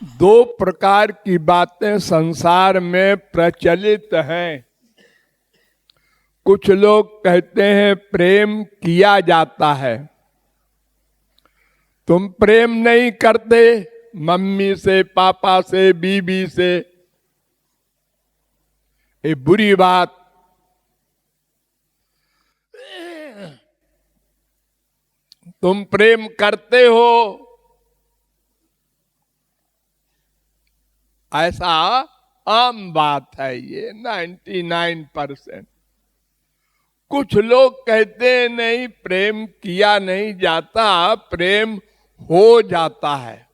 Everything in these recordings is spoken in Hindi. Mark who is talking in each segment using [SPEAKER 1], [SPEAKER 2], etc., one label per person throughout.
[SPEAKER 1] दो प्रकार की बातें संसार में प्रचलित हैं। कुछ लोग कहते हैं प्रेम किया जाता है। तुम प्रेम नहीं करते मम्मी से, पापा से, बीबी से, ये बुरी बात। तुम प्रेम करते हो, ऐसा आम बात है ये 99%। कुछ लोग कहते हैं नहीं, प्रेम किया नहीं जाता, प्रेम हो जाता है।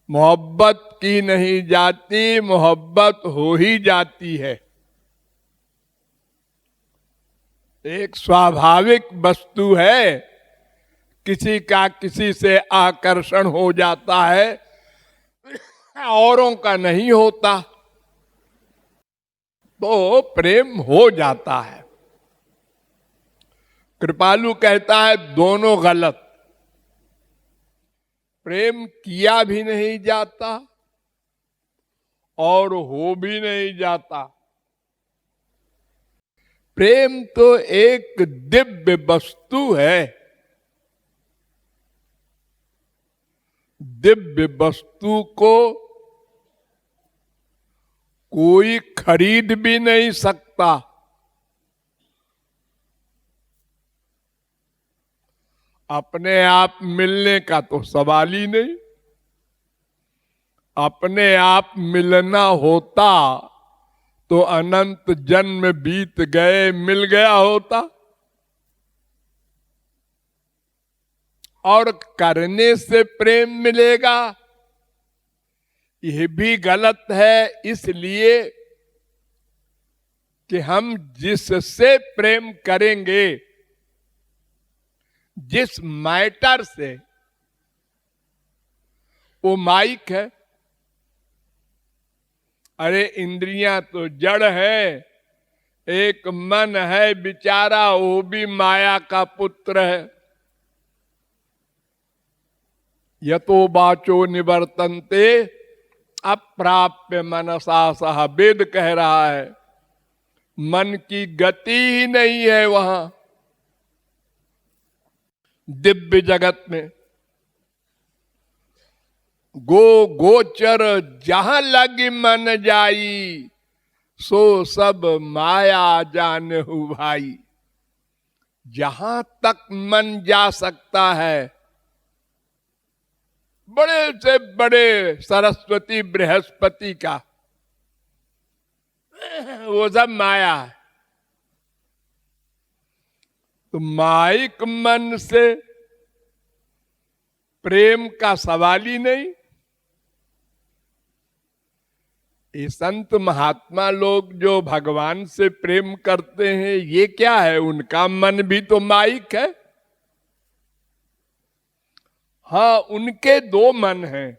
[SPEAKER 1] मोहब्बत की नहीं जाती, मोहब्बत हो ही जाती है। एक स्वाभाविक वस्तु है, किसी का किसी से आकर्षण हो जाता है, औरों का नहीं होता, तो प्रेम हो जाता है। कृपालु कहता है दोनों गलत। प्रेम किया भी नहीं जाता और हो भी नहीं जाता। प्रेम तो एक दिव्य वस्तु है। दिव्य वस्तु को कोई खरीद भी नहीं सकता। अपने आप मिलने का तो सवाल ही नहीं। अपने आप मिलना होता तो अनंत जन्म बीत गए, मिल गया होता। और करने से प्रेम मिलेगा, यह भी गलत है। इसलिए कि हम जिससे प्रेम करेंगे, जिस मैटर से, वो माइक है। अरे इंद्रियां तो जड़ है, एक मन है बेचारा, वो भी माया का पुत्र है। यतो बाचो निवर्तन्ते अप्राप्य मनसा सह, वेद कह रहा है। मन की गति ही नहीं है वहां दिव्य जगत में। गोचर जहां लगी मन जाई, सो सब माया जानहु भाई। जहां तक मन जा सकता है, बड़े से बड़े सरस्वती बृहस्पति का, वो सब माया है। तो माइक मन से प्रेम का सवाल ही नहीं। ये संत महात्मा लोग जो भगवान से प्रेम करते हैं, ये क्या है? उनका मन भी तो माइक है। हाँ, उनके दो मन हैं।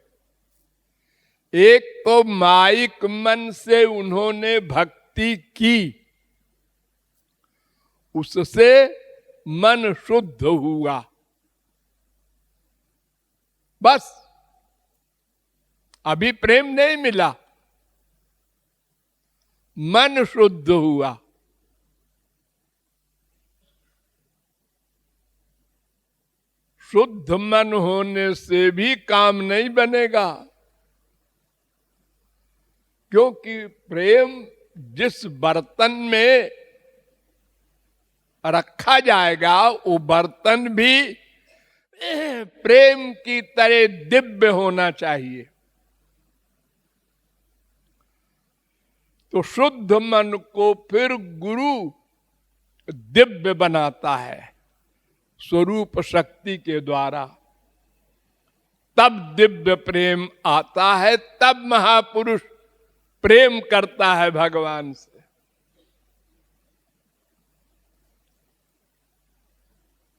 [SPEAKER 1] एक तो माइक मन से उन्होंने भक्ति की, उससे मन शुद्ध हुआ, बस। अभी प्रेम नहीं मिला, मन शुद्ध हुआ। शुद्ध मन होने से भी काम नहीं बनेगा, क्योंकि प्रेम जिस बर्तन में रखा जाएगा, वो बर्तन भी प्रेम की तरह दिव्य होना चाहिए। तो शुद्ध मन को फिर गुरु दिव्य बनाता है स्वरूप शक्ति के द्वारा। तब दिव्य प्रेम आता है, तब महापुरुष प्रेम करता है भगवान से।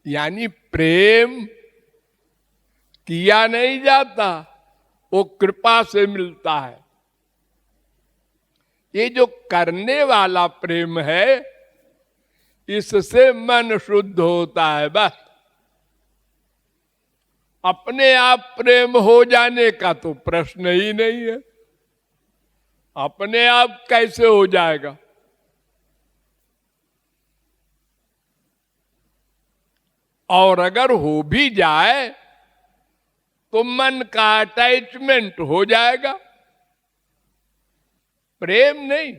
[SPEAKER 1] यानी प्रेम किया नहीं जाता, वो कृपा से मिलता है। ये जो करने वाला प्रेम है, इससे मन शुद्ध होता है, बस। अपने आप प्रेम हो जाने का तो प्रश्न ही नहीं है। अपने आप कैसे हो जाएगा? और अगर हो भी जाए तो मन का अटैचमेंट हो जाएगा, प्रेम नहीं।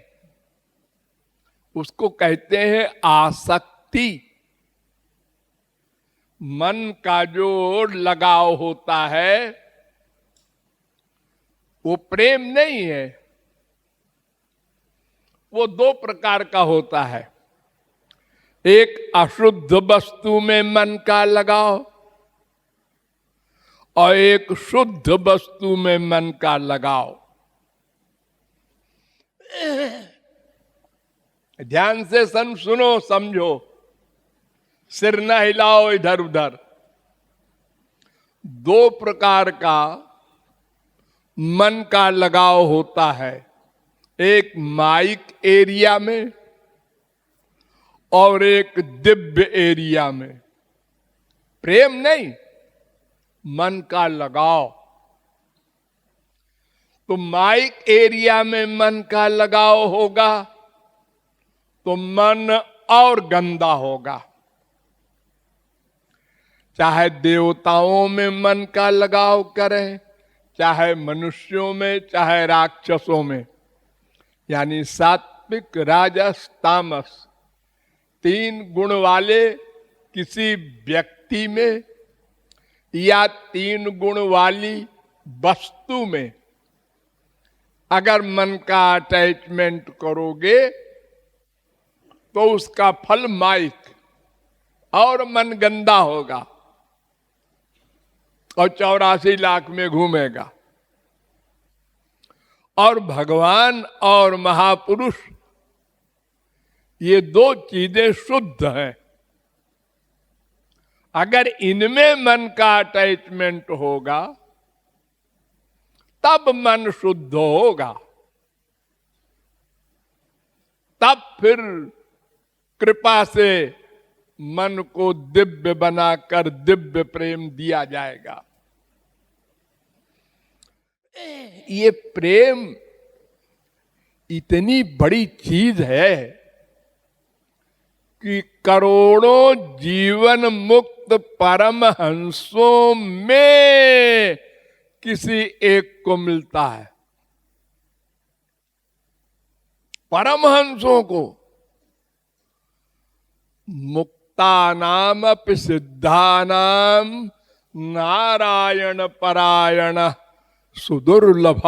[SPEAKER 1] उसको कहते हैं आसक्ति। मन का जो लगाव होता है वो प्रेम नहीं है। वो दो प्रकार का होता है, एक अशुद्ध वस्तु में मन का लगाव और एक शुद्ध वस्तु में मन का लगाव। ध्यान से सुनो, समझो, सिर न हिलाओ इधर उधर। दो प्रकार का मन का लगाव होता है, एक माइक एरिया में और एक दिव्य एरिया में। प्रेम नहीं, मन का लगाव। तो माइक एरिया में मन का लगाव होगा तो मन और गंदा होगा। चाहे देवताओं में मन का लगाव करें, चाहे मनुष्यों में, चाहे राक्षसों में, यानी सात्विक, राजस, तामस, तीन गुण वाले किसी व्यक्ति में या तीन गुण वाली वस्तु में अगर मन का अटैचमेंट करोगे तो उसका फल माइक और मन गंदा होगा और 84 लाख में घूमेगा। और भगवान और महापुरुष ये दो चीजें शुद्ध हैं। अगर इनमें मन का अटैचमेंट होगा तब मन शुद्ध होगा, तब फिर कृपा से मन को दिव्य बनाकर दिव्य प्रेम दिया जाएगा। ये प्रेम इतनी बड़ी चीज है कि करोड़ों जीवन मुक्त परमहंसों में किसी एक को मिलता है। परमहंसों को, मुक्तानाम अपि सिद्धानाम नारायण परायण सुदुर्लभ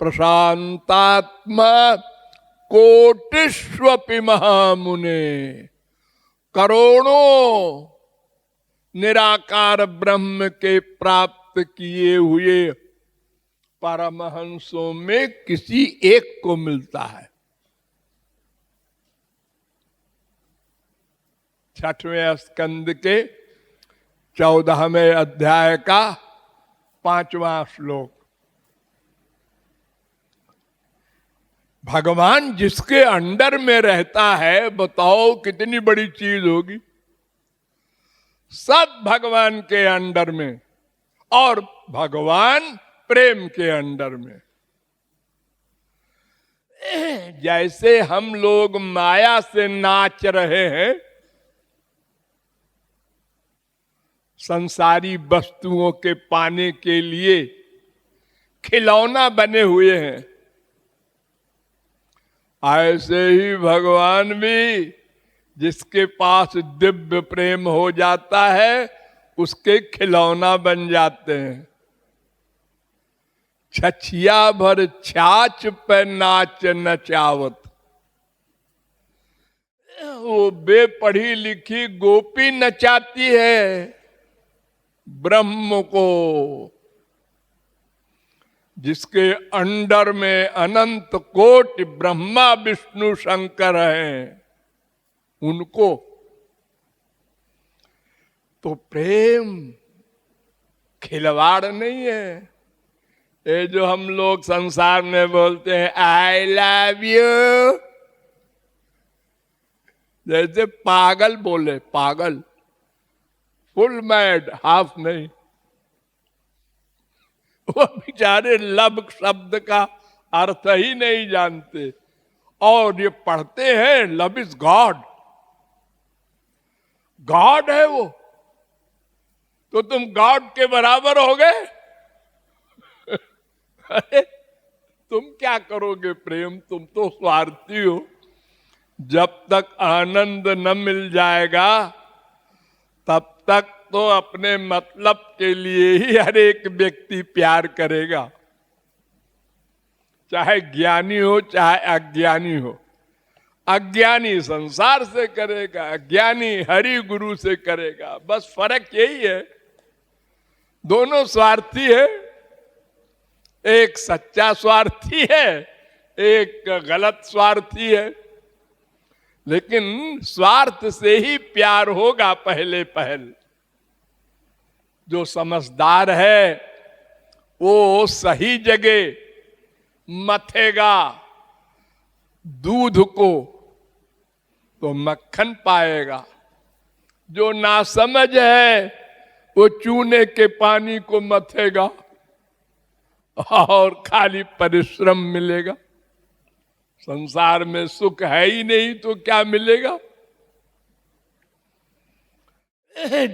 [SPEAKER 1] प्रशांतात्मा कोटिष्वपि महामुने। करोड़ों निराकार ब्रह्म के प्राप्त किए हुए परमहंसों में किसी एक को मिलता है। 6वें स्कंद के 14वें अध्याय का 5वां श्लोक। भगवान जिसके अंडर में रहता है, बताओ कितनी बड़ी चीज होगी। सब भगवान के अंडर में और भगवान प्रेम के अंडर में। जैसे हम लोग माया से नाच रहे हैं, संसारी वस्तुओं के पाने के लिए खिलौना बने हुए हैं, ऐसे ही भगवान भी जिसके पास दिव्य प्रेम हो जाता है उसके खिलौना बन जाते हैं। छछिया भर छाछ पे नाच नचावत। वो बेपढ़ी लिखी गोपी नचाती है ब्रह्म को, जिसके अंडर में अनंत कोटि ब्रह्मा विष्णु शंकर हैं, उनको। तो प्रेम खिलवाड़ नहीं है। ये जो हम लोग संसार में बोलते हैं आई लव यू, जैसे पागल बोले, पागल, फुल मैड, हाफ नहीं। वो बेचारे लव शब्द का अर्थ ही नहीं जानते, और ये पढ़ते हैं लव इज गॉड, गॉड है वो, तो तुम गॉड के बराबर हो गए। अरे तुम क्या करोगे प्रेम, तुम तो स्वार्थी हो। जब तक आनंद न मिल जाएगा तब तक तो अपने मतलब के लिए ही हर एक व्यक्ति प्यार करेगा, चाहे ज्ञानी हो चाहे अज्ञानी हो। अज्ञानी संसार से करेगा, अज्ञानी हरि गुरु से करेगा, बस फर्क यही है। दोनों स्वार्थी है, एक सच्चा स्वार्थी है, एक गलत स्वार्थी है, लेकिन स्वार्थ से ही प्यार होगा पहले पहल। जो समझदार है वो सही जगह मथेगा दूध को तो मक्खन पाएगा, जो नासमझ है वो चूने के पानी को मथेगा और खाली परिश्रम मिलेगा। संसार में सुख है ही नहीं तो क्या मिलेगा।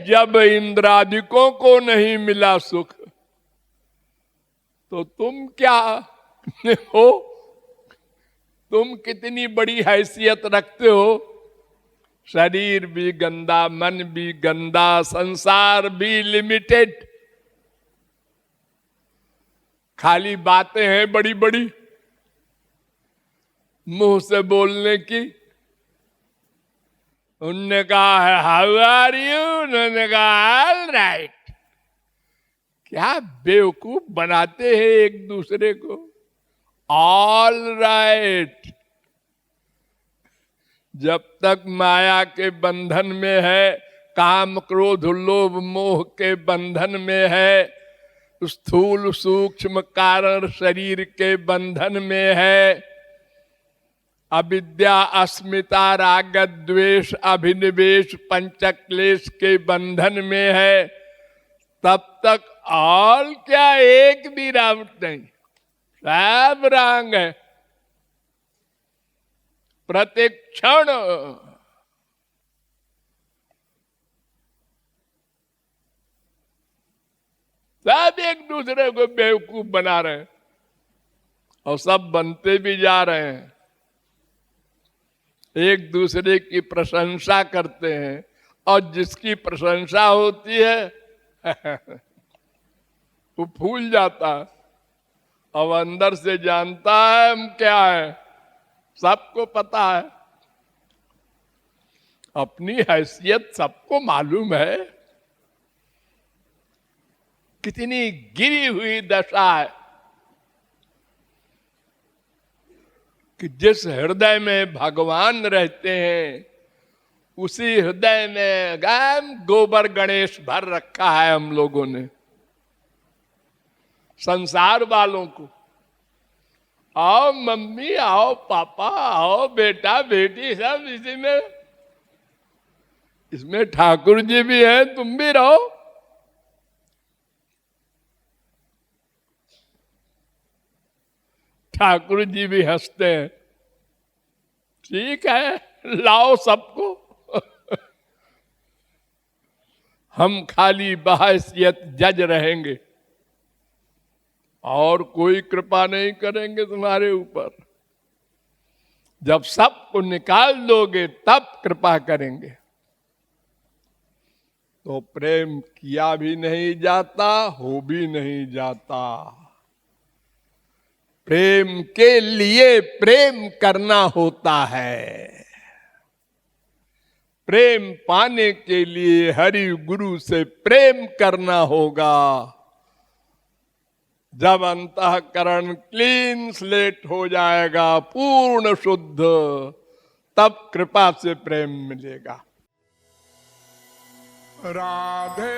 [SPEAKER 1] जब इंद्रादिकों को नहीं मिला सुख तो तुम क्या हो, तुम कितनी बड़ी हैसियत रखते हो। शरीर भी गंदा, मन भी गंदा, संसार भी लिमिटेड, खाली बातें हैं बड़ी बड़ी मुंह से बोलने की। उनने कहा है हाउ आर यू, उन्होंने कहा ऑल राइट। क्या बेवकूफ बनाते हैं एक दूसरे को, ऑल राइट। जब तक माया के बंधन में है, काम क्रोध लोभ मोह के बंधन में है, स्थूल सूक्ष्म कारण शरीर के बंधन में है, अविद्या अस्मिता राग द्वेष अभिनिवेश पंचक्लेश के बंधन में है, तब तक ऑल क्या एक भी रावट नहीं, सब रंग है। प्रत्येक क्षण सब एक दूसरे को बेवकूफ बना रहे हैं और सब बनते भी जा रहे हैं। एक दूसरे की प्रशंसा करते हैं और जिसकी प्रशंसा होती है वो फूल जाता है। अब अंदर से जानता है हम क्या है, सबको पता है, अपनी हैसियत सबको मालूम है। कितनी गिरी हुई दशा है कि जिस हृदय में भगवान रहते हैं उसी हृदय में गम गोबर गणेश भर रखा है हम लोगों ने। संसार वालों को आओ मम्मी, आओ पापा, आओ बेटा बेटी, सब इसी में, इसमें ठाकुर जी भी हैं, तुम भी रहो। ठाकुर जी भी हंसते हैं, ठीक है लाओ सबको। हम खाली बहैसियत जज रहेंगे और कोई कृपा नहीं करेंगे तुम्हारे ऊपर। जब सबको निकाल दोगे तब कृपा करेंगे। तो प्रेम किया भी नहीं जाता, हो भी नहीं जाता। प्रेम के लिए प्रेम करना होता है। प्रेम पाने के लिए हरि गुरु से प्रेम करना होगा। जब अंतःकरण क्लीन स्लेट हो जाएगा, पूर्ण शुद्ध, तब कृपा से प्रेम मिलेगा। राधे